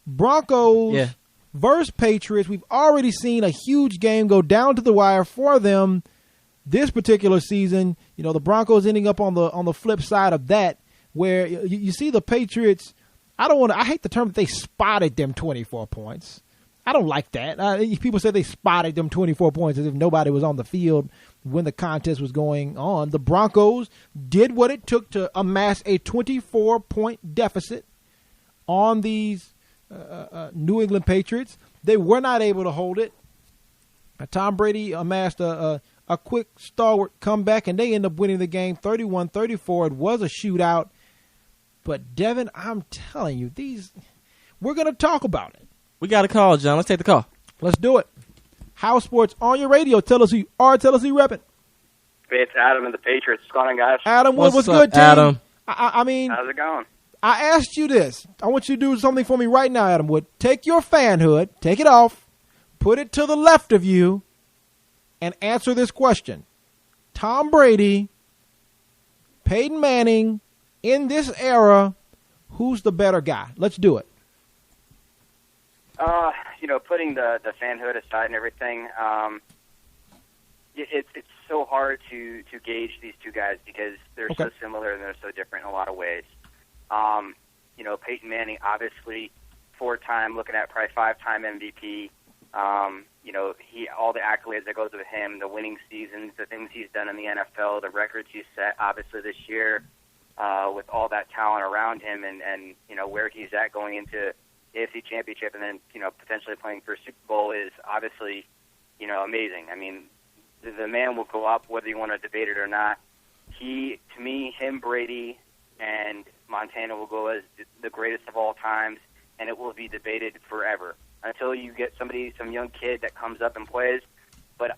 Broncos versus Patriots. We've already seen a huge game go down to the wire for them this particular season. You know, the Broncos ending up on the flip side of that, where you see the Patriots. I hate the term that they spotted them 24 points. I don't like that. People say they spotted them 24 points as if nobody was on the field when the contest was going on. The Broncos did what it took to amass a 24-point deficit on these New England Patriots. They were not able to hold it. Tom Brady amassed a quick, stalwart comeback, and they end up winning the game 31-34. It was a shootout. But, Devin, I'm telling you, we're going to talk about it. We got a call, John. Let's take the call. Let's do it. House Sports on your radio. Tell us who you are. Tell us who you're repping. It's Adam and the Patriots. What's going on, guys? Adam, what's up, good, team? Adam? I mean, how's it going? I asked you this. I want you to do something for me right now, Adam Wood. Take your fanhood, take it off, put it to the left of you, and answer this question. Tom Brady, Peyton Manning, in this era, who's the better guy? Let's do it. Putting the fanhood aside and everything, it's so hard to gauge these two guys because they're so similar and they're so different in a lot of ways. Peyton Manning, obviously, 4-time, looking at probably 5-time MVP. All the accolades that goes with him, the winning seasons, the things he's done in the NFL, the records he's set, obviously this year, with all that talent around him and where he's at going into AFC Championship and then, potentially playing for a Super Bowl is obviously, amazing. I mean, the man will go up whether you want to debate it or not. To me, Brady, and Montana will go as the greatest of all times, and it will be debated forever until you get some young kid that comes up and plays. But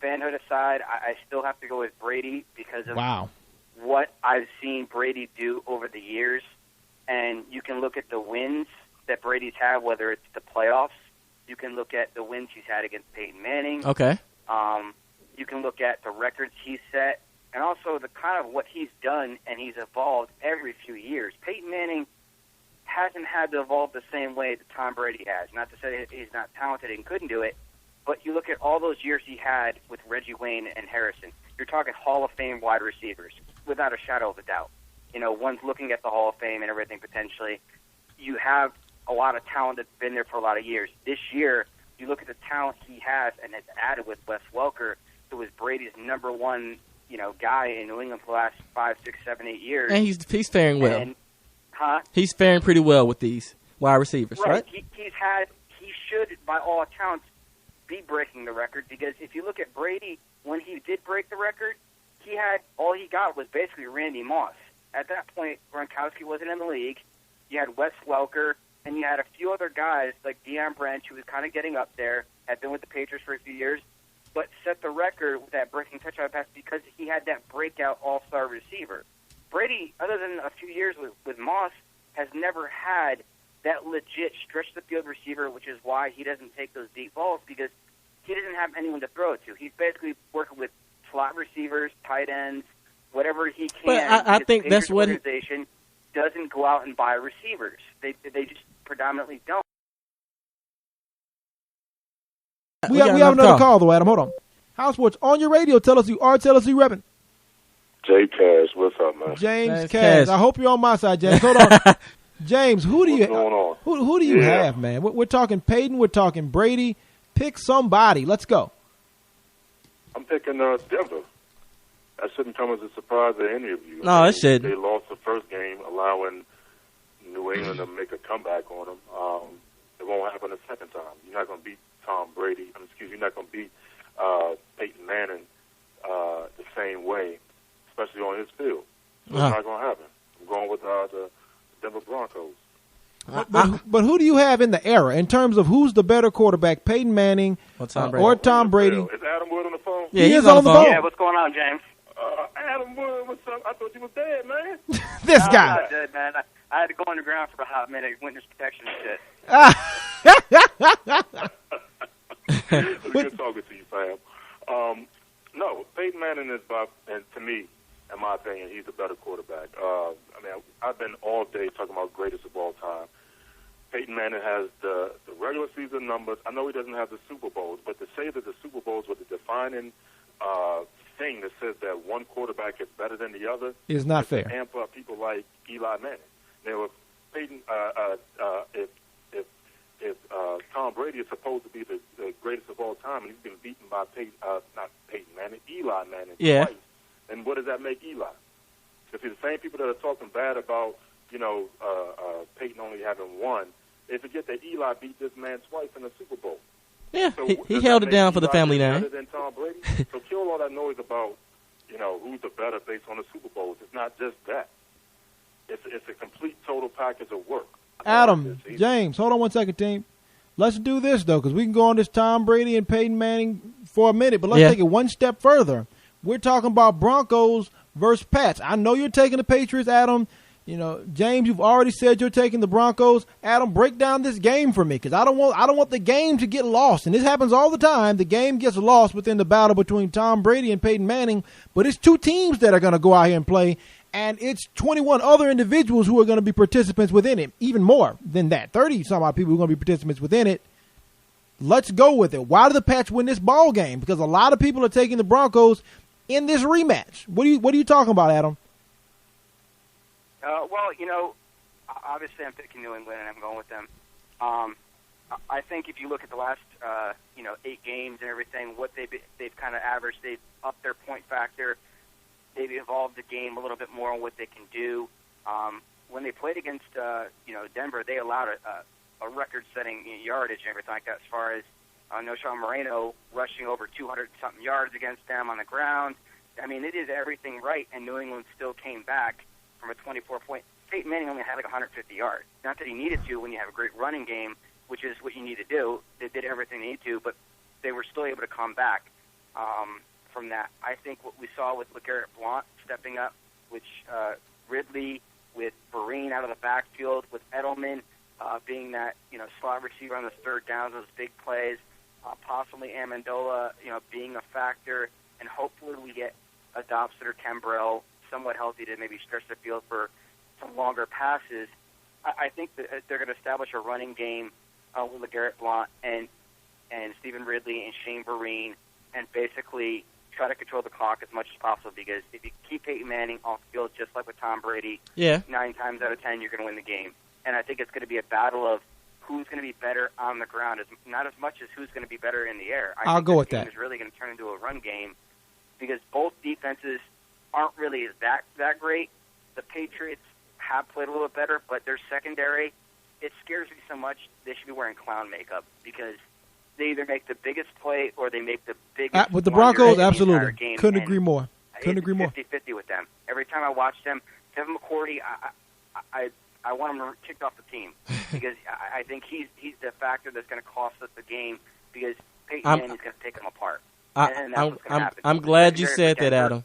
fanhood aside, I still have to go with Brady because of what I've seen Brady do over the years. And you can look at the wins that Brady's had, whether it's the playoffs. You can look at the wins he's had against Peyton Manning. Okay. You can look at the records he's set, and also the kind of what he's done, and he's evolved every few years. Peyton Manning hasn't had to evolve the same way that Tom Brady has. Not to say he's not talented and couldn't do it, but you look at all those years he had with Reggie Wayne and Harrison. You're talking Hall of Fame wide receivers, without a shadow of a doubt. One's looking at the Hall of Fame and everything potentially. You have a lot of talent that's been there for a lot of years. This year, you look at the talent he has and has added with Wes Welker, who was Brady's number one, guy in New England for the last 5, 6, 7, 8 years. And he's faring well. Huh? He's faring pretty well with these wide receivers, right? He should, by all accounts, be breaking the record because if you look at Brady, when he did break the record, all he got was basically Randy Moss. At that point, Gronkowski wasn't in the league. You had Wes Welker, and you had a few other guys like Deion Branch, who was kind of getting up there, had been with the Patriots for a few years, but set the record with that breaking touchdown pass because he had that breakout all-star receiver. Brady, other than a few years with Moss, has never had that legit stretch-the-field receiver, which is why he doesn't take those deep balls because he doesn't have anyone to throw it to. He's basically working with slot receivers, tight ends, whatever he can. But I think that's what organization doesn't go out and buy receivers. They just predominantly don't. We have another call, though, Adam. Hold on. House Sports on your radio. Tell us who you are. Tell us who you're repping. Jay Cash, what's up, man? James Cash. I hope you're on my side, James. Hold on. James, who do you have, man? We're talking Peyton. We're talking Brady. Pick somebody. Let's go. I'm picking Denver. That shouldn't come as a surprise to any of you. No, it shouldn't. They lost the first game, allowing New England to make a comeback on them. It won't happen a second time. You're not going to beat Tom Brady. You're not going to beat Peyton Manning the same way, especially on his field. So It's not going to happen. I'm going with the Denver Broncos. But who do you have in the era in terms of who's the better quarterback, Peyton Manning or Tom Brady? Is Adam Wood on the phone? Yeah, he is on the phone. Yeah, what's going on, James? Adam Wood, what's up? I thought you was dead, man. This guy. I'm not dead, man. I had to go underground for a hot minute, witness protection and shit. It's good talking to you, fam. No, Peyton Manning is, and to me, in my opinion, he's a better quarterback. I've been all day talking about greatest of all time. Peyton Manning has the regular season numbers. I know he doesn't have the Super Bowls, but to say that the Super Bowls were the defining thing that says that one quarterback is better than the other is not fair. To amp up people like Eli Manning. Now, if Peyton, if Tom Brady is supposed to be the greatest of all time, and he's been beaten by Eli Manning twice, then what does that make Eli? If it's the same people that are talking bad about, Peyton only having one, they forget that Eli beat this man twice in the Super Bowl. Yeah, so he held it down for the family name. name. Better than Tom Brady? So kill all that noise about, who's the better based on the Super Bowls. It's not just that. It's a complete total package of work. Adam, James, hold on one second, team. Let's do this, though, because we can go on this Tom Brady and Peyton Manning for a minute, but let's take it one step further. We're talking about Broncos versus Pats. I know you're taking the Patriots, Adam. James, you've already said you're taking the Broncos. Adam, break down this game for me, because I don't want the game to get lost. And this happens all the time. The game gets lost within the battle between Tom Brady and Peyton Manning, but it's two teams that are going to go out here and play, and it's 21 other individuals who are going to be participants within it, even more than that. 30-some-odd people who are going to be participants within it. Let's go with it. Why do the Pats win this ball game? Because a lot of people are taking the Broncos in this rematch. What are you talking about, Adam? Well, obviously I'm picking New England and I'm going with them. I think if you look at the last, 8 games and everything, what they've kind of averaged, they've upped their point factor. They've evolved the game a little bit more on what they can do. When they played against, Denver, they allowed a record-setting yardage and everything like that as far as Sean Moreno rushing over 200-something yards against them on the ground. I mean, they did everything right, and New England still came back from a 24-point. Peyton Manning only had like 150 yards. Not that he needed to when you have a great running game, which is what you need to do. They did everything they need to, but they were still able to come back from that. I think what we saw with LeGarrette Blount stepping up, which Ridley with Vereen out of the backfield, with Edelman being that slot receiver on the third downs, those big plays, possibly Amendola being a factor, and hopefully we get a Dobson or Kimbrell somewhat healthy to maybe stretch the field for some longer passes. I think that they're going to establish a running game with LeGarrette Blount and Stephen Ridley and Shane Vereen, and basically try to control the clock as much as possible, because if you keep Peyton Manning off the field just like with Tom Brady, 9 times out of 10 you're going to win the game. And I think it's going to be a battle of who's going to be better on the ground, not as much as who's going to be better in the air. I'll go with that. It's really going to turn into a run game, because both defenses aren't really that great. The Patriots have played a little bit better, but their secondary, it scares me so much they should be wearing clown makeup, because they either make the biggest play or they make the biggest with the Broncos, absolutely. Game. Couldn't agree more. Couldn't agree more. 50-50 with them. Every time I watch them, Kevin McCourty, I want him kicked off the team, because I think he's the factor that's going to cost us the game, because Peyton Manning is going to take them apart. And that's what's going to happen. I'm glad you said that, Adam.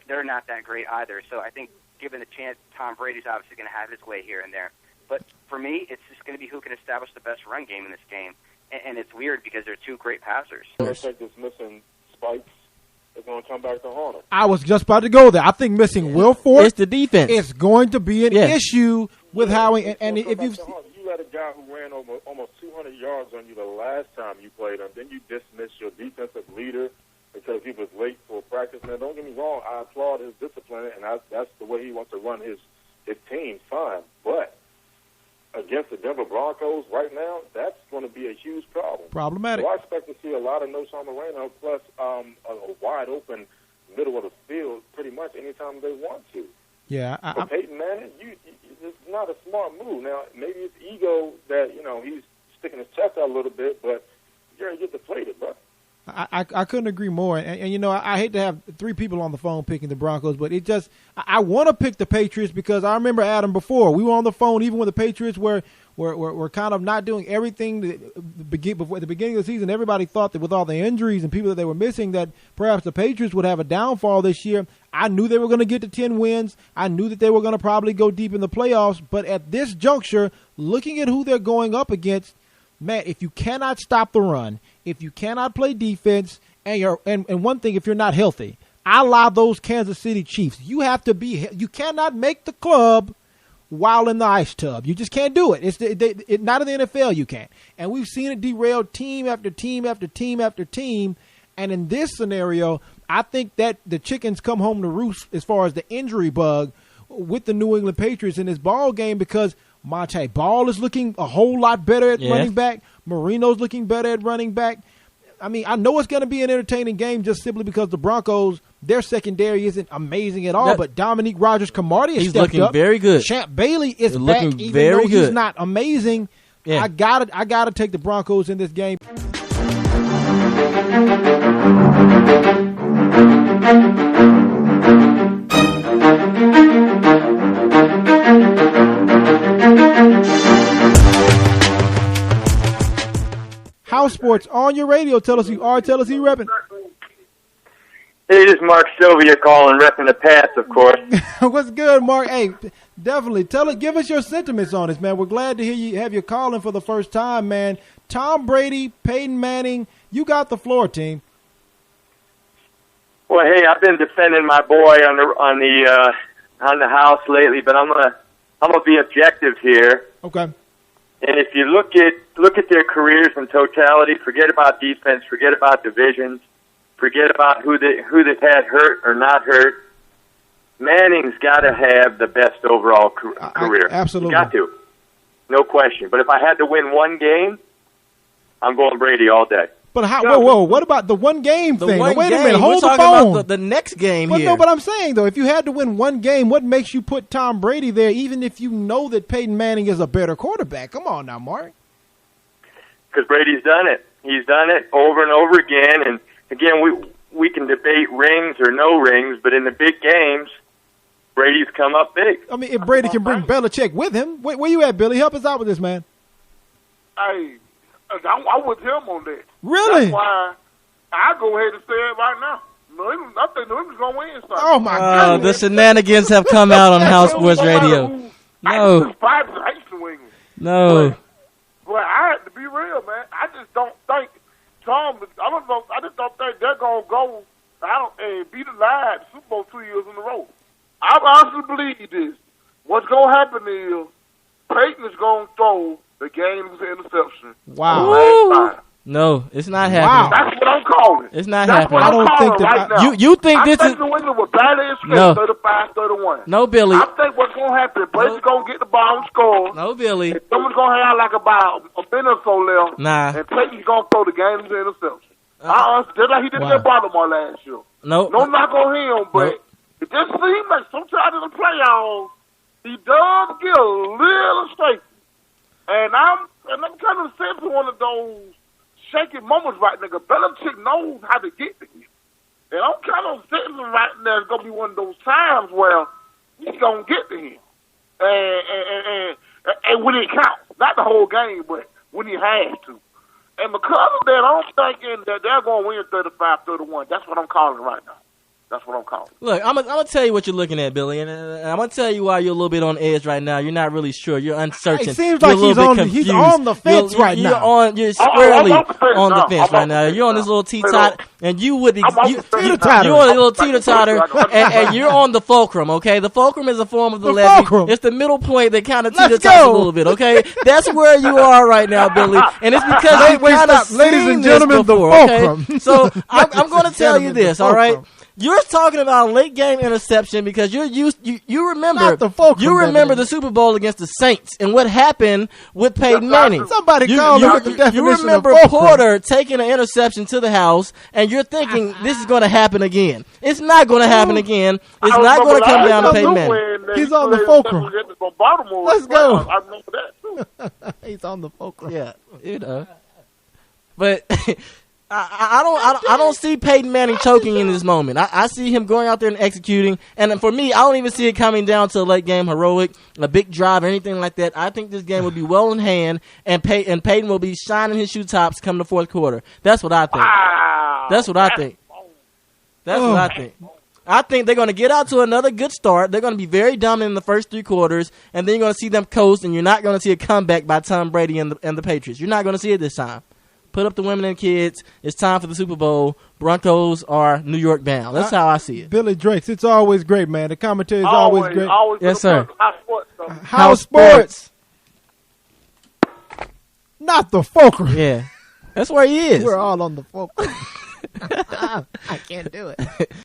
They're not that great either. So I think, given the chance, Tom Brady's obviously going to have his way here and there. But for me, it's just going to be who can establish the best run game in this game. And it's weird because they're two great passers. I think this missing spikes is going to come back to haunt us. I was just about to go there. I think missing Will Ford, it's the defense. It's going to be an issue with how he, and if you let a guy who ran over almost 200 yards on you the last time you played him, then you dismiss your defensive leader because he was late for practice. Now, don't get me wrong, I applaud his discipline, and that's the way he wants to run his team, fine. But against the Denver Broncos right now, that's going to be a huge problem. Problematic. So I expect to see a lot of Sean Moreno plus a wide-open middle of the field pretty much anytime they want to. Yeah. But Peyton Manning, it's not a smart move. Now, maybe it's ego that, he's sticking his chest out a little bit, but you're going to get deflated, bro. I couldn't agree more. And I hate to have 3 people on the phone picking the Broncos, but it just – I want to pick the Patriots because I remember, Adam, before. We were on the phone even when the Patriots were kind of not doing everything before the beginning of the season. Everybody thought that with all the injuries and people that they were missing that perhaps the Patriots would have a downfall this year. I knew they were going to get to 10 wins. I knew that they were going to probably go deep in the playoffs. But at this juncture, looking at who they're going up against, man, if you cannot stop the run, if you cannot play defense, and one thing, if you're not healthy, I allow those Kansas City Chiefs. You cannot make the club while in the ice tub. You just can't do it. It's not in the NFL. You can't. And we've seen it derail team after team after team after team. And in this scenario, I think that the chickens come home to roost as far as the injury bug with the New England Patriots in this ball game, because Monte Ball is looking a whole lot better at running back. Marino's looking better at running back. I mean, I know it's going to be an entertaining game just simply because the Broncos, their secondary isn't amazing at all, but Dominique Rodgers-Cromartie has stepped up. He's looking very good. Champ Bailey is back, even though he's not amazing. Yeah. I gotta take the Broncos in this game. House Sports on your radio. Tell us who you are. Tell us who you're repping. Hey, this is Mark Sylvia calling, repping the Pats, of course. What's good, Mark? Hey, definitely. Give us your sentiments on this, man. We're glad to hear you have your calling for the first time, man. Tom Brady, Peyton Manning, you got the floor, team. Well, hey, I've been defending my boy on the house lately, but I'm gonna be objective here. Okay. And if you look at their careers in totality, forget about defense, forget about divisions, forget about who they've had hurt or not hurt. Manning's got to have the best overall career. Absolutely. Got to. No question. But if I had to win one game, I'm going Brady all day. But whoa, what about the one game thing? Wait a minute, hold the phone. About the next game here. No, but I'm saying, though, if you had to win one game, what makes you put Tom Brady there, even if you know that Peyton Manning is a better quarterback? Come on now, Mark. Because Brady's done it. He's done it over and over again. And, again, we can debate rings or no rings, but in the big games, Brady's come up big. I mean, if Brady can bring Belichick with him, where you at, Billy? Help us out with this, man. I'm with him on that. Really? That's why I go ahead and say it right now. I think New England's going to win something. Oh, my God. The shenanigans have come out on House Sports Radio. No. No. But I have to be real, man. I just don't think I just don't think they're going to go out and beat alive the Super Bowl 2 years in a row. I honestly believe this. What's going to happen is Peyton is going to throw the game's interception. Wow. No, it's not happening. That's what I'm calling. It's not happening. I don't think that now. You think this is New England with badly escaped 35-31. No, Billy. I think what's going to happen, Brady's going to get the ball and score. No, Billy. Someone's going to have like about a minute or so left. Nah. And Peyton's going to throw the game's interception. Just like he did in Baltimore last year. No. No knock on him, but it just seems like sometimes in the playoffs, he does get a little shaky. And I'm kind of sensing one of those shaky moments right now. Belichick knows how to get to him. And I'm kind of sensing right now it's going to be one of those times where he's going to get to him. And when it counts. Not the whole game, but when he has to. And because of that, I'm thinking that they're going to win 35-31. That's what I'm calling right now. That's what I'm calling. Look, I'm gonna tell you what you're looking at, Billy, and I'm gonna tell you why you're a little bit on edge right now. You're not really sure. You're uncertain. It seems like he's on the fence right now. You're squarely on the fence right now. You're on this little teeter-totter, and you're on a little teeter-totter, and you're on the fulcrum. Okay, the fulcrum is a form of the levee. Fulcrum. It's the middle point that kind of teeter-totters a little bit. Okay, that's where you are right now, Billy, and it's because you kind of ladies and gentlemen, the fulcrum. Okay? So I'm going to tell you this. All right. You're talking about a late game interception because you remember the Super Bowl against the Saints and what happened with Peyton Manning. Somebody called out the definition. You remember Porter taking an interception to the house, and you're thinking this is going to happen again. It's not going to happen again. It's not going to come down to Peyton Manning. He's on the fulcrum. Let's go. I remember that too. He's on the fulcrum. Yeah, but. I don't see Peyton Manning choking in this moment. I see him going out there and executing. And for me, I don't even see it coming down to a late game heroic, a big drive, or anything like that. I think this game will be well in hand, and Peyton will be shining his shoe tops come the fourth quarter. That's what I think. Wow. That's what I think. That's what I think. I think they're going to get out to another good start. They're going to be very dominant in the first three quarters, and then you're going to see them coast, and you're not going to see a comeback by Tom Brady and the Patriots. You're not going to see it this time. Put up the women and kids. It's time for the Super Bowl. Broncos are New York bound. That's how I see it. Billy Drakes, it's always great, man. The commentary is always great. Always Yes, sir. House sports, though. House Sports. Not the Fulcrum. Yeah. That's where he is. We're all on the Fulcrum. I can't do it.